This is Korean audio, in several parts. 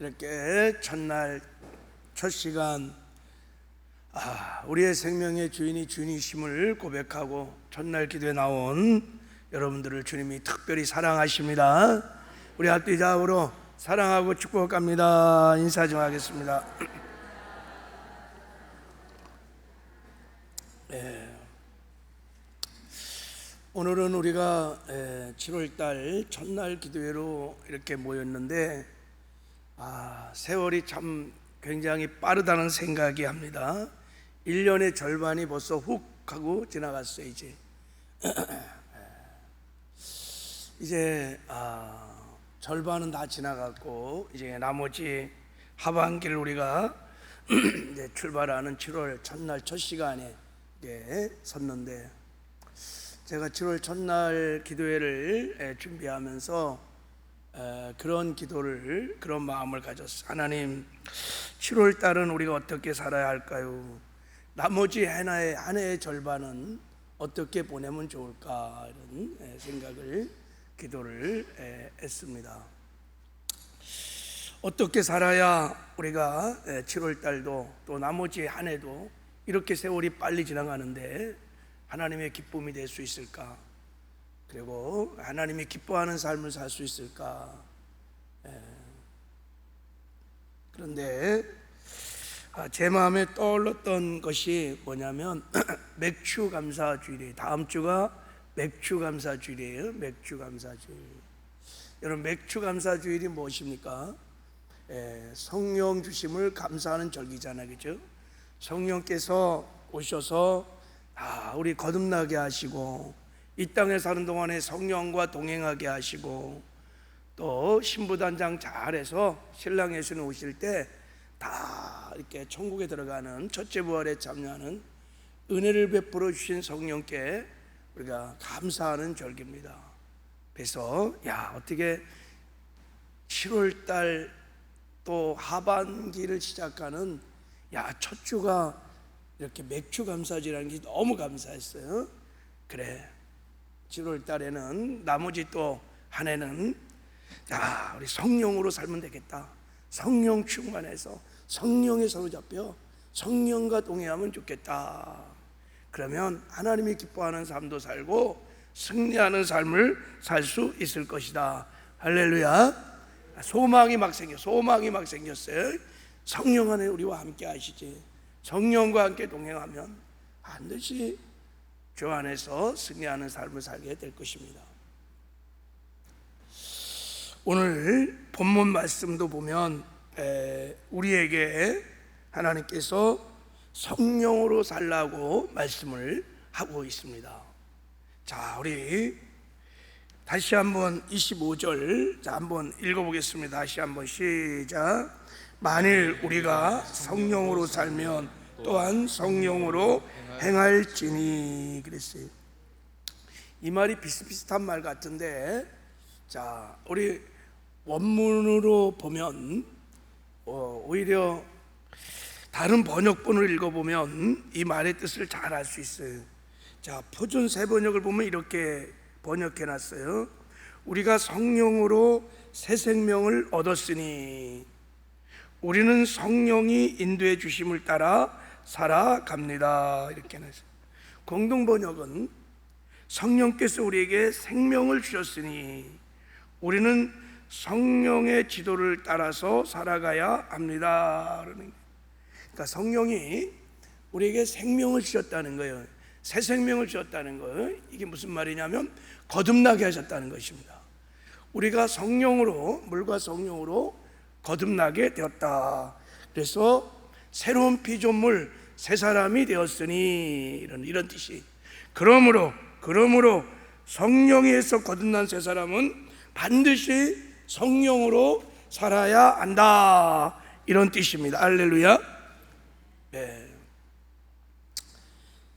이렇게 첫날 첫 시간 우리의 생명의 주인이 주님이심을 고백하고 첫날 기도에 나온 여러분들을 주님이 특별히 사랑하십니다. 우리 합의자으로 사랑하고 축복합니다. 인사 좀 하겠습니다. 오늘은 우리가 7월달 첫날 기도회로 이렇게 모였는데 세월이 참 굉장히 빠르다는 생각이 합니다. 1년의 절반이 벌써 훅 하고 지나갔어요. 이제 절반은 다 지나갔고 이제 나머지 하반기를 우리가 이제 출발하는 7월 첫날 첫 시간에 섰는데, 제가 7월 첫날 기도회를 준비하면서 그런 기도를, 그런 마음을 가졌어요. 하나님, 7월 달은 우리가 어떻게 살아야 할까요? 나머지 한 해의 절반은 어떻게 보내면 좋을까? 이런 생각을, 기도를 했습니다. 어떻게 살아야 우리가 7월 달도 또 나머지 한 해도 이렇게 세월이 빨리 지나가는데 하나님의 기쁨이 될 수 있을까? 그리고 하나님이 기뻐하는 삶을 살 수 있을까? 그런데 제 마음에 떠올랐던 것이 뭐냐면 맥주 감사 주일이에요. 다음 주가 맥주 감사 주일이에요. 맥주 감사 주일. 여러분, 맥주 감사 주일이 무엇입니까? 성령 주심을 감사하는 절기잖아요, 그죠? 성령께서 오셔서 우리 거듭나게 하시고 이 땅에 사는 동안에 성령과 동행하게 하시고 또 신부단장 잘해서 신랑 예수님 오실 때 다 이렇게 천국에 들어가는 첫째 부활에 참여하는 은혜를 베풀어 주신 성령께 우리가 감사하는 절기입니다. 그래서 어떻게 7월 달 또 하반기를 시작하는 첫 주가 이렇게 맥주 감사절이라는 게 너무 감사했어요. 그래, 7월 달에는 나머지 또 한 해는 우리 성령으로 살면 되겠다. 성령 충만해서 성령에 사로잡혀 성령과 동행하면 좋겠다. 그러면 하나님이 기뻐하는 삶도 살고 승리하는 삶을 살 수 있을 것이다. 할렐루야. 소망이 막 생겼어요. 성령 안에 우리와 함께 하시지. 성령과 함께 동행하면 반드시 주 안에서 승리하는 삶을 살게 될 것입니다. 오늘 본문 말씀도 보면 우리에게 하나님께서 성령으로 살라고 말씀을 하고 있습니다. 자, 우리 다시 한번 25절 한번 읽어보겠습니다. 다시 한번 시작. 만일 우리가 성령으로 살면 또한 성령으로 행할지니, 그랬어요. 이 말이 비슷비슷한 말 같은데, 자, 우리 원문으로 보면 오히려 다른 번역본을 읽어보면 이 말의 뜻을 잘 알 수 있어요. 자, 표준 새 번역을 보면 이렇게 번역해놨어요. 우리가 성령으로 새 생명을 얻었으니 우리는 성령이 인도해 주심을 따라 살아갑니다. 이렇게 해놨어요. 공동 번역은 성령께서 우리에게 생명을 주셨으니 우리는 성령의 지도를 따라서 살아가야 합니다. 그러니까 성령이 우리에게 생명을 주셨다는 거예요. 새 생명을 주셨다는 거예요. 이게 무슨 말이냐면 거듭나게 하셨다는 것입니다. 우리가 성령으로, 물과 성령으로 거듭나게 되었다. 그래서 새로운 피조물, 새 사람이 되었으니, 이런 뜻이. 그러므로 성령에서 거듭난 새 사람은 반드시 성령으로 살아야 한다. 이런 뜻입니다. 할렐루야.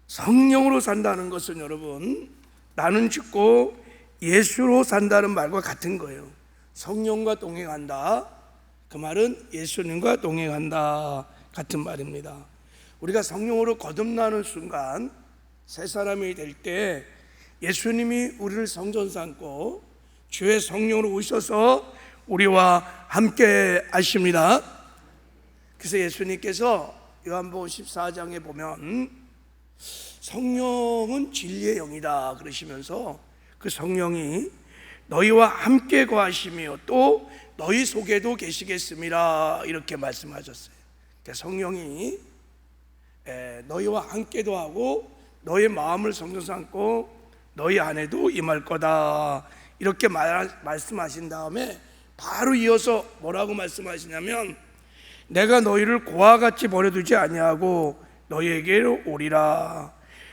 성령으로 산다는 것은 여러분, 나는 죽고 예수로 산다는 말과 같은 거예요. 성령과 동행한다. 그 말은 예수님과 동행한다. 같은 말입니다. 우리가 성령으로 거듭나는 순간 새 사람이 될 때 예수님이 우리를 성전 삼고 주의 성령으로 오셔서 우리와 함께 하십니다. 그래서 예수님께서 요한복음 14장에 보면 성령은 진리의 영이다 그러시면서 그 성령이 너희와 함께 거하시며 또 너희 속에도 계시겠습니다 이렇게 말씀하셨어요. 그러니까 성령이 너희와 함께도 하고 너희 마음을 성령 삼고 너희 안에도 임할 거다 이렇게 말씀하신 다음에 바로 이어서 뭐라고 말씀하시냐면 내가 너희를 고와 같이 버려두지 아니하고 너희에게로 오리라.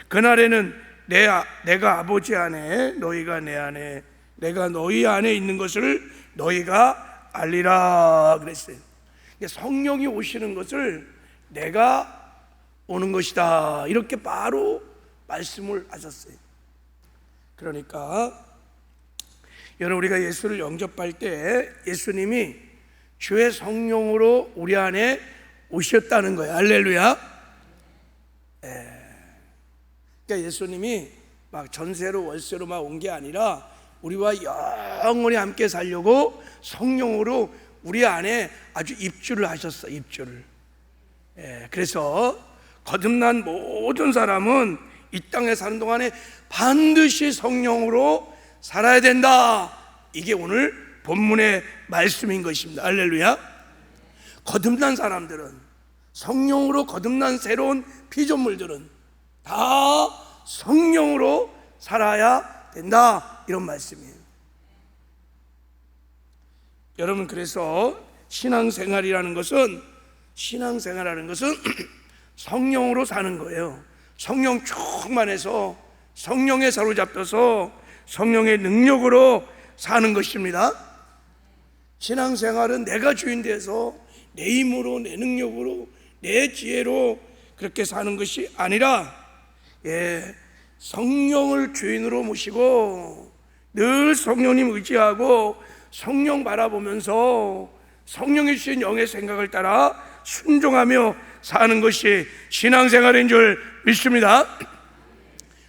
그날에는 내가 아버지 안에 너희가 내 안에 내가 너희 안에 있는 것을 너희가 알리라 그랬어요. 성령이 오시는 것을 내가 오는 것이다 이렇게 바로 말씀을 하셨어요. 그러니까 여러분 우리가 예수를 영접할 때 예수님이 주의 성령으로 우리 안에 오셨다는 거예요. 할렐루야. 그러니까 예수님이 막 전세로 월세로 막 온 게 아니라 우리와 영원히 함께 살려고 성령으로 우리 안에 아주 입주를 하셨어. 입주를. 그래서 거듭난 모든 사람은 이 땅에 사는 동안에 반드시 성령으로 살아야 된다. 이게 오늘 본문의 말씀인 것입니다. 할렐루야. 거듭난 사람들은, 성령으로 거듭난 새로운 피조물들은 다 성령으로 살아야 된다 이런 말씀이에요. 여러분 그래서 신앙생활이라는 것은 성령으로 사는 거예요. 성령 충만해서 성령에 사로잡혀서 성령의 능력으로 사는 것입니다. 신앙생활은 내가 주인 돼서 내 힘으로 내 능력으로 내 지혜로 그렇게 사는 것이 아니라 성령을 주인으로 모시고 늘 성령님 의지하고 성령 바라보면서 성령이 주신 영의 생각을 따라 순종하며 사는 것이 신앙생활인 줄 믿습니다.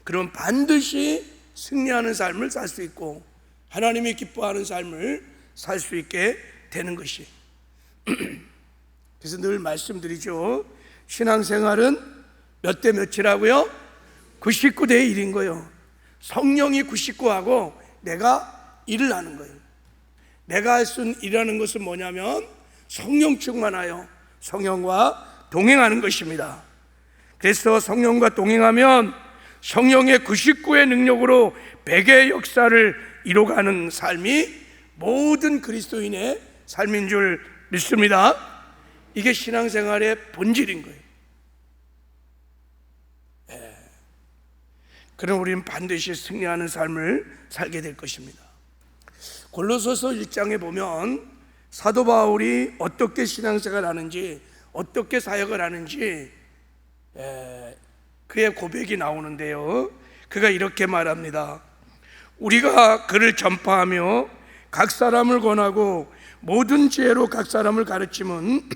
그럼 반드시 승리하는 삶을 살 수 있고 하나님이 기뻐하는 삶을 살 수 있게 되는 것이 그래서 늘 말씀드리죠. 신앙생활은 몇 대 몇이라고요? 99대 1인 거예요. 성령이 99하고 내가 1을 하는 거예요. 내가 할 수 있는 일하는 것은 뭐냐면 성령 충만하여 성령과 동행하는 것입니다. 그래서 성령과 동행하면 성령의 99의 능력으로 100의 역사를 이뤄가는 삶이 모든 그리스도인의 삶인 줄 믿습니다. 이게 신앙생활의 본질인 거예요. 그럼 우리는 반드시 승리하는 삶을 살게 될 것입니다. 골로새서 1장에 보면 사도 바울이 어떻게 신앙생활을 하는지 어떻게 사역을 하는지 그의 고백이 나오는데요. 그가 이렇게 말합니다. 우리가 그를 전파하며 각 사람을 권하고 모든 지혜로 각 사람을 가르침은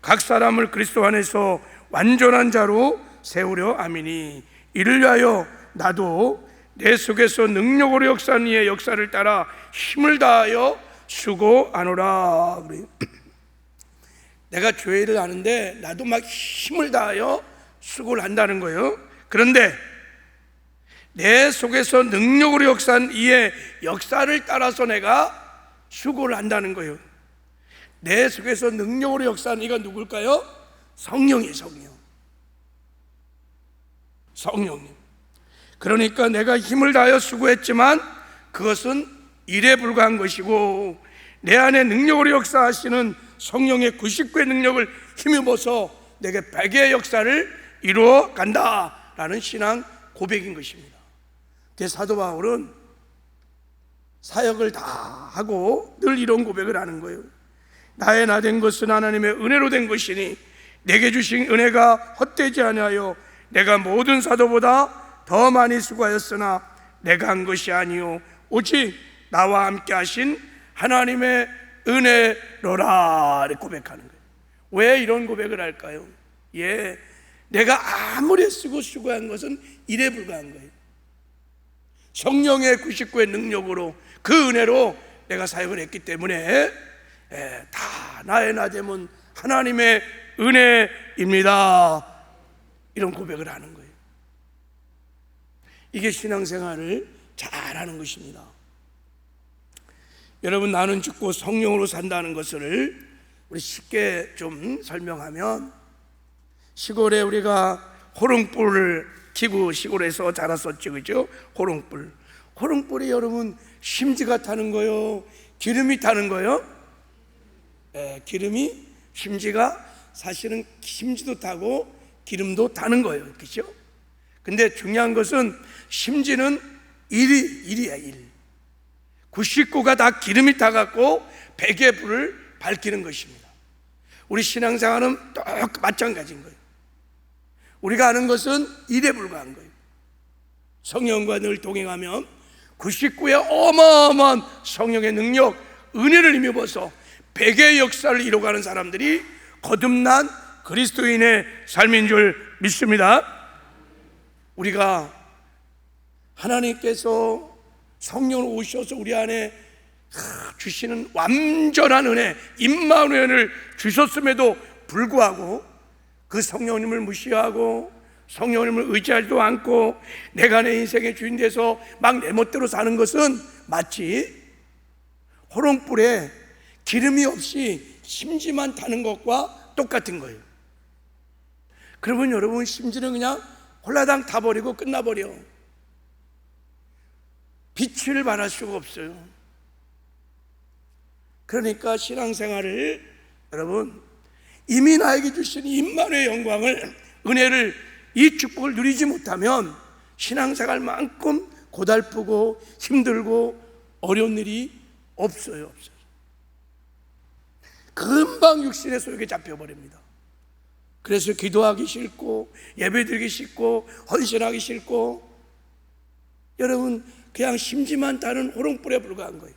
각 사람을 그리스도 안에서 완전한 자로 세우려 함이니 이를 위하여 나도 내 속에서 능력으로 역사하는 이의 역사를 따라 힘을 다하여 수고하노라. 내가 교회를 하는데 나도 막 힘을 다하여 수고를 한다는 거예요. 그런데 내 속에서 능력으로 역사한 이의 역사를 따라서 내가 수고를 한다는 거예요. 내 속에서 능력으로 역사한 이가 누굴까요? 성령이에요. 성령님. 그러니까 내가 힘을 다하여 수고했지만 그것은 일에 불과한 것이고 내 안에 능력으로 역사하시는 성령의 99의 능력을 힘입어서 내게 100의 역사를 이루어 간다라는 신앙 고백인 것입니다. 그래서 사도 바울은 사역을 다 하고 늘 이런 고백을 하는 거예요. 나의 나 된 것은 하나님의 은혜로 된 것이니 내게 주신 은혜가 헛되지 아니하여 내가 모든 사도보다 더 많이 수고하였으나 내가 한 것이 아니요 오직 나와 함께 하신 하나님의 은혜로라 이렇게 고백하는 거예요. 왜 이런 고백을 할까요? 내가 아무리 쓰고 수고한 것은 일에 불과한 거예요. 성령의 99의 능력으로 그 은혜로 내가 사역을 했기 때문에 다 나의 나됨은 하나님의 은혜입니다. 이런 고백을 하는 거예요. 이게 신앙생활을 잘하는 것입니다. 여러분, 나는 죽고 성령으로 산다는 것을 우리 쉽게 좀 설명하면, 시골에 우리가 호롱불을 키고 시골에서 자랐었죠, 그죠? 호롱불이 여러분 심지가 타는 거요, 기름이 타는 거요? 기름이, 심지가 사실은 심지도 타고 기름도 타는 거예요, 그렇죠? 근데 중요한 것은 심지는 1이야 1. 99가 다 기름이 타갖고 100의 불을 밝히는 것입니다. 우리 신앙생활은 똑 마찬가지인 거예요. 우리가 아는 것은 1에 불과한 거예요. 성령과 늘 동행하면 99의 어마어마한 성령의 능력, 은혜를 힘입어서 100의 역사를 이뤄가는 사람들이 거듭난 그리스도인의 삶인 줄 믿습니다. 우리가 하나님께서 성령으로 오셔서 우리 안에 주시는 완전한 은혜, 임마누엘을 주셨음에도 불구하고 그 성령님을 무시하고 성령님을 의지하지도 않고 내가 내 인생의 주인 돼서 막 내 멋대로 사는 것은 마치 호롱불에 기름이 없이 심지만 타는 것과 똑같은 거예요. 그러면 여러분, 심지는 그냥 홀라당 타버리고 끝나버려. 빛을 발할 수가 없어요. 그러니까 신앙생활을 여러분, 이미 나에게 주신 임마누엘의 영광을, 은혜를, 이 축복을 누리지 못하면 신앙생활만큼 고달프고 힘들고 어려운 일이 없어요. 금방 육신의 소욕에 잡혀버립니다. 그래서 기도하기 싫고 예배드리기 싫고 헌신하기 싫고, 여러분 그냥 심지만 타는 호롱불에 불과한 거예요.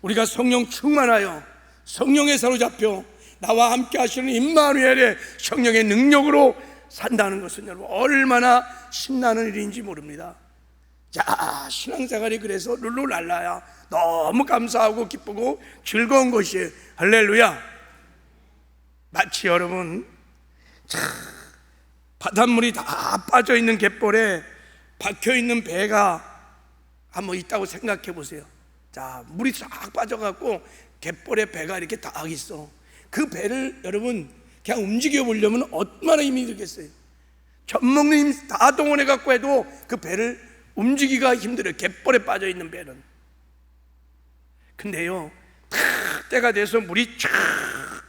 우리가 성령 충만하여 성령에 사로잡혀 나와 함께 하시는 임마누엘의 성령의 능력으로 산다는 것은 여러분 얼마나 신나는 일인지 모릅니다. 자, 신앙생활이 그래서 룰루랄라야 너무 감사하고 기쁘고 즐거운 것이에요. 할렐루야. 마치 여러분, 바닷물이 다 빠져있는 갯벌에 박혀있는 배가 한번 있다고 생각해 보세요. 자, 물이 싹 빠져갖고 갯벌에 배가 이렇게 딱 있어. 그 배를 여러분 그냥 움직여 보려면 얼마나 힘이 들겠어요. 젖먹는 힘 다 동원해 갖고 해도 그 배를 움직이기가 힘들어요. 갯벌에 빠져있는 배는. 근데요, 탁 때가 돼서 물이 쫙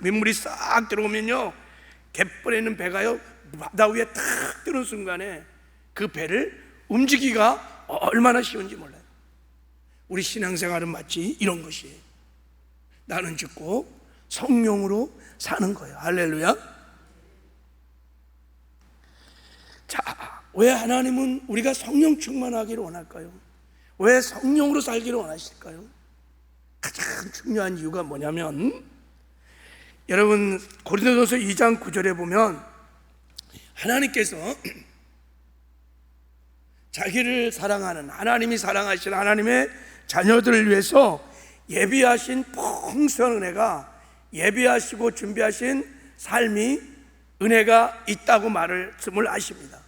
민물이 싹 들어오면요, 갯벌에 있는 배가요 바다 위에 탁 뜨는 순간에 그 배를 움직이기가 얼마나 쉬운지 몰라요. 우리 신앙생활은 마치 이런 것이에요. 나는 죽고 성령으로 사는 거예요. 할렐루야. 자, 왜 하나님은 우리가 성령 충만하기를 원할까요? 왜 성령으로 살기를 원하실까요? 가장 중요한 이유가 뭐냐면, 여러분 고린도전서 2장 9절에 보면 하나님께서 자기를 사랑하는, 하나님이 사랑하시는 하나님의 자녀들을 위해서 예비하신 풍성한 은혜가, 예비하시고 준비하신 삶이, 은혜가 있다고 말씀을 하십니다.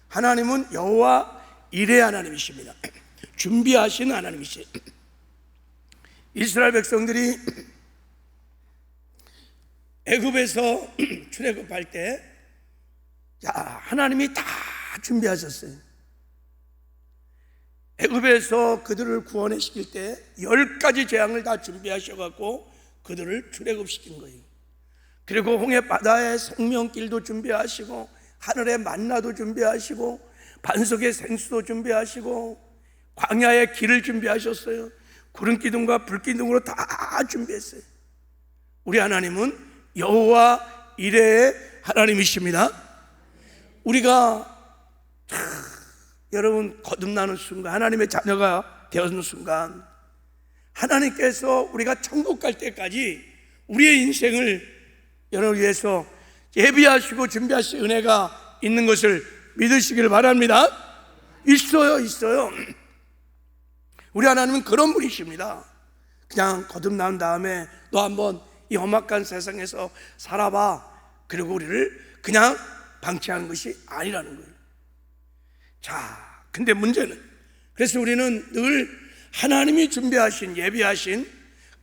하나님은 여호와 이레 하나님이십니다. 준비하신 하나님이시. 이스라엘 백성들이 애굽에서 출애굽할 때, 야, 하나님이 다 준비하셨어요. 애굽에서 그들을 구원해 시킬 때 10가지 재앙을 다 준비하셔갖고 그들을 출애굽시킨 거예요. 그리고 홍해 바다의 생명길도 준비하시고 하늘의 만나도 준비하시고 반석의 생수도 준비하시고 광야의 길을 준비하셨어요. 구름 기둥과 불 기둥으로 다 준비했어요. 우리 하나님은 여호와 이레의 하나님이십니다. 우리가 여러분 거듭나는 순간, 하나님의 자녀가 되었는 순간, 하나님께서 우리가 천국 갈 때까지 우리의 인생을 여러분을 위해서 예비하시고 준비하신 은혜가 있는 것을 믿으시기를 바랍니다. 있어요. 우리 하나님은 그런 분이십니다. 그냥 거듭난 다음에 너 한번 이 험악한 세상에서 살아봐, 그리고 우리를 그냥 방치하는 것이 아니라는 거예요. 자, 근데 문제는, 그래서 우리는 늘 하나님이 준비하신, 예비하신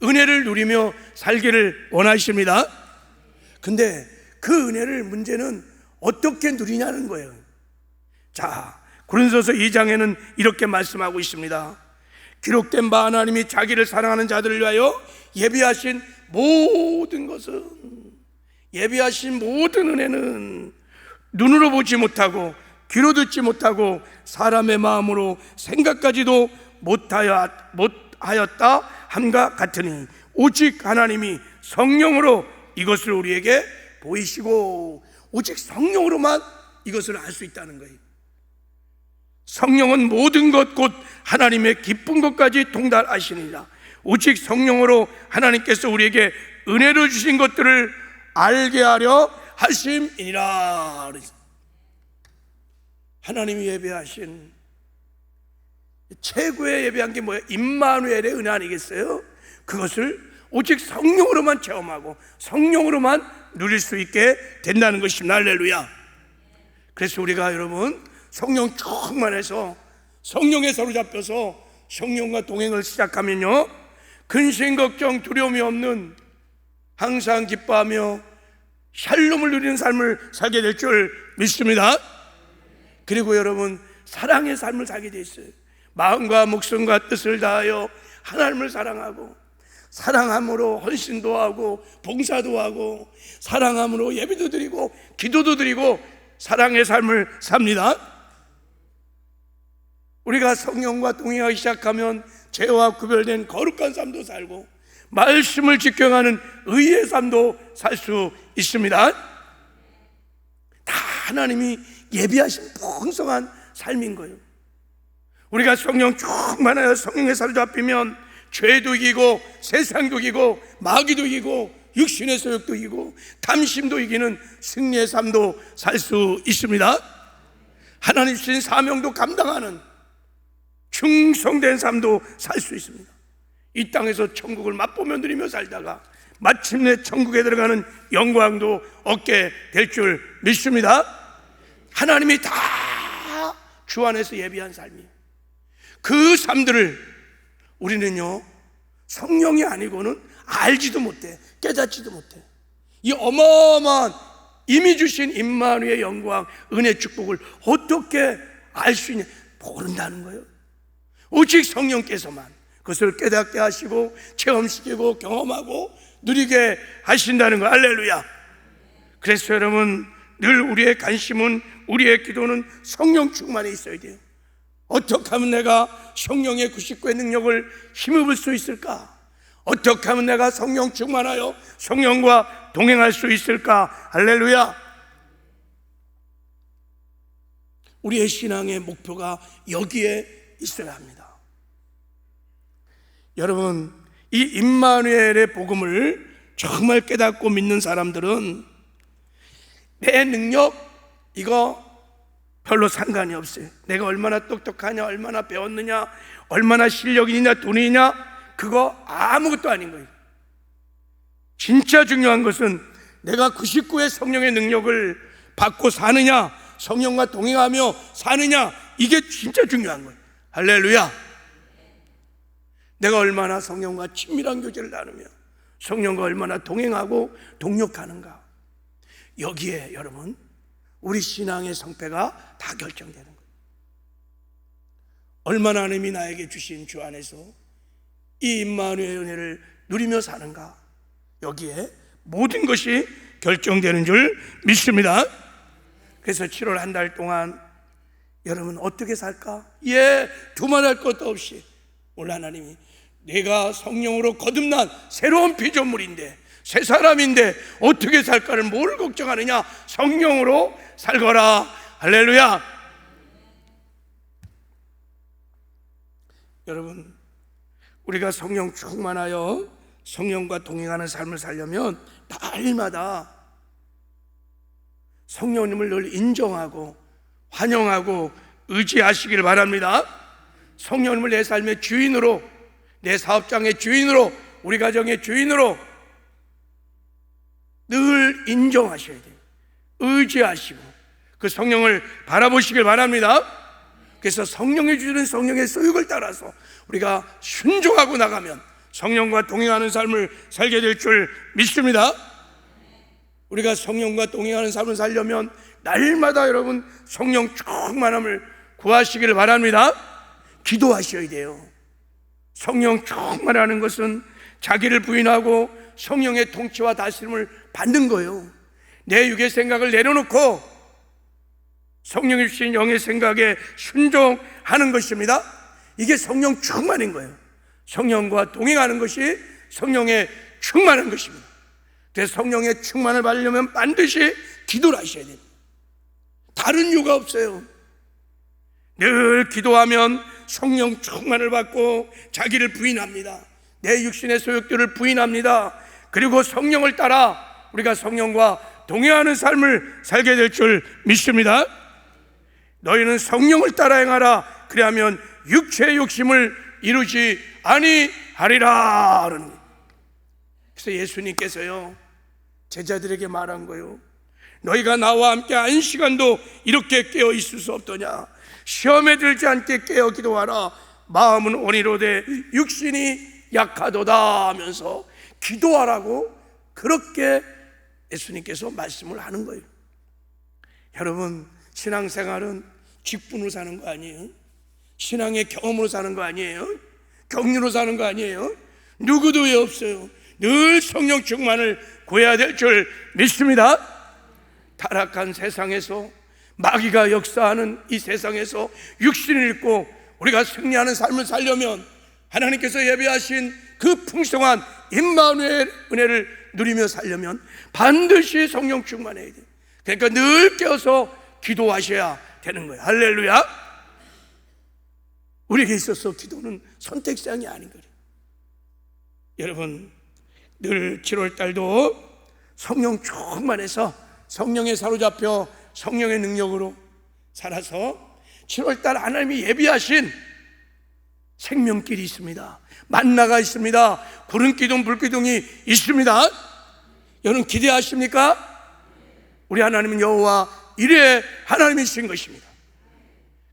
은혜를 누리며 살기를 원하십니다. 근데 그 은혜를, 문제는 어떻게 누리냐는 거예요. 자, 고린도서 2장에는 이렇게 말씀하고 있습니다. 기록된 바 하나님이 자기를 사랑하는 자들을 위하여 예비하신 모든 것은, 예비하신 모든 은혜는 눈으로 보지 못하고 귀로 듣지 못하고 사람의 마음으로 생각까지도 못하였다 함과 같으니 오직 하나님이 성령으로 이것을 우리에게 보이시고, 오직 성령으로만 이것을 알 수 있다는 거예요. 성령은 모든 것 곧 하나님의 기쁜 것까지 통달하시니라. 오직 성령으로 하나님께서 우리에게 은혜를 주신 것들을 알게 하려 하심이니라. 하나님이 예배하신 최고의 예배한 게 뭐예요? 임마누엘의 은혜 아니겠어요? 그것을 오직 성령으로만 체험하고 성령으로만 누릴 수 있게 된다는 것입니다. 할렐루야. 그래서 우리가 여러분 성령 충만해서 성령에 사로잡혀서 성령과 동행을 시작하면요, 근심 걱정 두려움이 없는, 항상 기뻐하며 샬롬을 누리는 삶을 살게 될 줄 믿습니다. 그리고 여러분 사랑의 삶을 살게 돼 있어요. 마음과 목숨과 뜻을 다하여 하나님을 사랑하고, 사랑함으로 헌신도 하고 봉사도 하고, 사랑함으로 예배도 드리고 기도도 드리고 사랑의 삶을 삽니다. 우리가 성령과 동행하기 시작하면 죄와 구별된 거룩한 삶도 살고 말씀을 직경하는 의의 삶도 살 수 있습니다. 다 하나님이 예비하신 풍성한 삶인 거예요. 우리가 성령 충만하여 성령의 사로잡히면 죄도 이기고 세상도 이기고 마귀도 이기고 육신의 소욕도 이기고 탐심도 이기는 승리의 삶도 살 수 있습니다. 하나님 주신 사명도 감당하는 충성된 삶도 살 수 있습니다. 이 땅에서 천국을 맛보며 누리며 살다가 마침내 천국에 들어가는 영광도 얻게 될 줄 믿습니다. 하나님이 다 주 안에서 예비한 삶이에요. 그 삶들을 우리는요, 성령이 아니고는 알지도 못해, 깨닫지도 못해. 이 어마어마한 이미 주신 임마누엘의 영광, 은혜, 축복을 어떻게 알 수 있냐? 모른다는 거예요. 오직 성령께서만 그것을 깨닫게 하시고 체험시키고 경험하고 누리게 하신다는 거. 할렐루야. 그래서 여러분 늘 우리의 관심은, 우리의 기도는 성령 충만에 있어야 돼요. 어떻게 하면 내가 성령의 99의 능력을 힘입을 수 있을까? 어떻게 하면 내가 성령 충만하여 성령과 동행할 수 있을까? 할렐루야. 우리의 신앙의 목표가 여기에 있어야 합니다. 여러분, 이 임마누엘의 복음을 정말 깨닫고 믿는 사람들은 내 능력 이거 별로 상관이 없어요. 내가 얼마나 똑똑하냐, 얼마나 배웠느냐, 얼마나 실력이 있냐, 돈이 있냐, 그거 아무것도 아닌 거예요. 진짜 중요한 것은 내가 99의 성령의 능력을 받고 사느냐, 성령과 동행하며 사느냐, 이게 진짜 중요한 거예요. 할렐루야. 내가 얼마나 성령과 친밀한 교제를 나누며 성령과 얼마나 동행하고 동력하는가, 여기에 여러분 우리 신앙의 성패가 다 결정되는 거예요. 얼마나 하나님이 나에게 주신 주 안에서 이 임마누엘의 은혜를 누리며 사는가, 여기에 모든 것이 결정되는 줄 믿습니다. 그래서 7월 한 달 동안 여러분 어떻게 살까? 두말할 것도 없이 오늘 하나님이 내가 성령으로 거듭난 새로운 피조물인데, 새 사람인데 어떻게 살까를 뭘 걱정하느냐? 성령으로 살거라. 할렐루야. 여러분, 우리가 성령 충만하여 성령과 동행하는 삶을 살려면 날마다 성령님을 늘 인정하고 환영하고 의지하시길 바랍니다. 성령님을 내 삶의 주인으로, 내 사업장의 주인으로, 우리 가정의 주인으로 늘 인정하셔야 돼요. 의지하시고 그 성령을 바라보시길 바랍니다. 그래서 성령이 주시는 성령의 소욕을 따라서 우리가 순종하고 나가면 성령과 동행하는 삶을 살게 될 줄 믿습니다. 우리가 성령과 동행하는 삶을 살려면 날마다 여러분 성령 충만함을 구하시기를 바랍니다. 기도하셔야 돼요. 성령 충만하는 것은 자기를 부인하고 성령의 통치와 다스림을 받는 거예요. 내 육의 생각을 내려놓고 성령이 주신 영의 생각에 순종하는 것입니다. 이게 성령 충만인 거예요. 성령과 동행하는 것이 성령의 충만한 것입니다. 그래서 성령의 충만을 받으려면 반드시 기도를 하셔야 됩니다. 다른 이유가 없어요. 늘 기도하면 성령 충만을 받고 자기를 부인합니다. 내 육신의 소욕들을 부인합니다. 그리고 성령을 따라 우리가 성령과 동행하는 삶을 살게 될 줄 믿습니다. 너희는 성령을 따라 행하라. 그리하면 육체의 욕심을 이루지 아니하리라. 그래서 예수님께서요 제자들에게 말한 거예요. 너희가 나와 함께 한 시간도 이렇게 깨어 있을 수 없더냐. 시험에 들지 않게 깨어 기도하라. 마음은 온이로되 육신이 약하도다 하면서 기도하라고 그렇게 예수님께서 말씀을 하는 거예요. 여러분, 신앙생활은 직분으로 사는 거 아니에요. 신앙의 경험으로 사는 거 아니에요. 격려로 사는 거 아니에요. 누구도 왜 없어요. 늘 성령 충만을 구해야 될 줄 믿습니다. 타락한 세상에서, 마귀가 역사하는 이 세상에서 육신을 잃고 우리가 승리하는 삶을 살려면 하나님께서 예비하신 그 풍성한 임마누엘 은혜를 누리며 살려면 반드시 성령 충만해야 돼요. 그러니까 늘 깨어서 기도하셔야 되는 거예요. 할렐루야. 우리에게 있어서 기도는 선택사항이 아닌 거예요. 여러분, 늘 7월달도 성령 충만해서 성령에 사로잡혀 성령의 능력으로 살아서 7월달 하나님이 예비하신 생명길이 있습니다. 만나가 있습니다. 구름 기둥 불기둥이 있습니다. 여러분 기대하십니까? 우리 하나님은 여호와 이레 하나님이신 것입니다.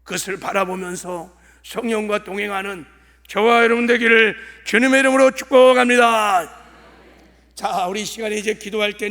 그것을 바라보면서 성령과 동행하는 저와 여러분 되기를 주님의 이름으로 축복합니다. 자, 우리 시간에 이제 기도할 때